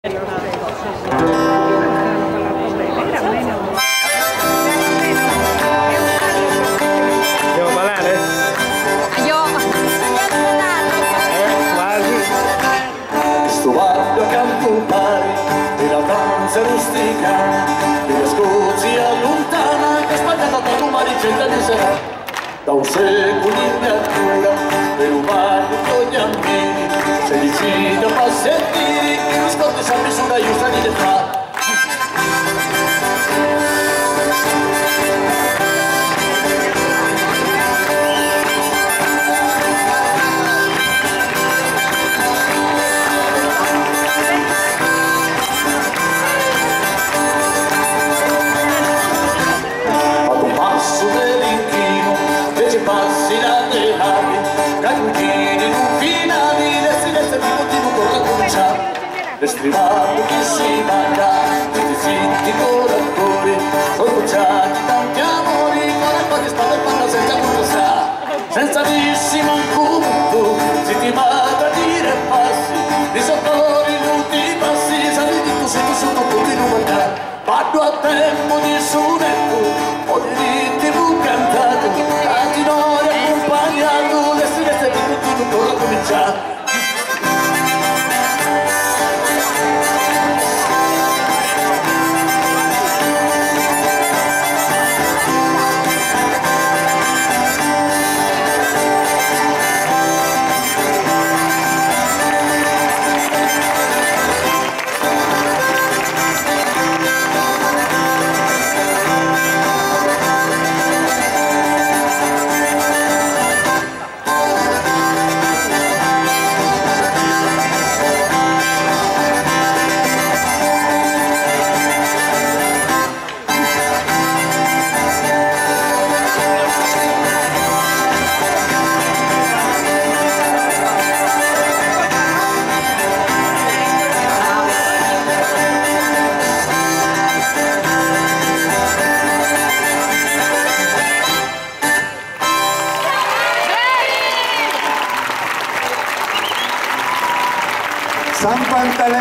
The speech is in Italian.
Devo ballare? Sto vado a Campopari della danza rustica, della Scozia lontana che sbagliata da una ricetta di sera, da un secolo in natura per un bar con gli amici, se decide a passettini che non scordi sempre su una giusta di fa. Passi da te navi, raggiungini finali, le silenze di continuo con la comincia, le strivate che si mangia, tutti zitti coratori, sono bocciati tanti amori, con la quale spada e panna senza contrastare, senza vissimo un punto, si ti manda a dire passi, di sottori tutti i passi, sali di tu sotto sotto tutti in umanità, vado a tempo di sonetto, ho diritti bu cantato, San Pantaleo.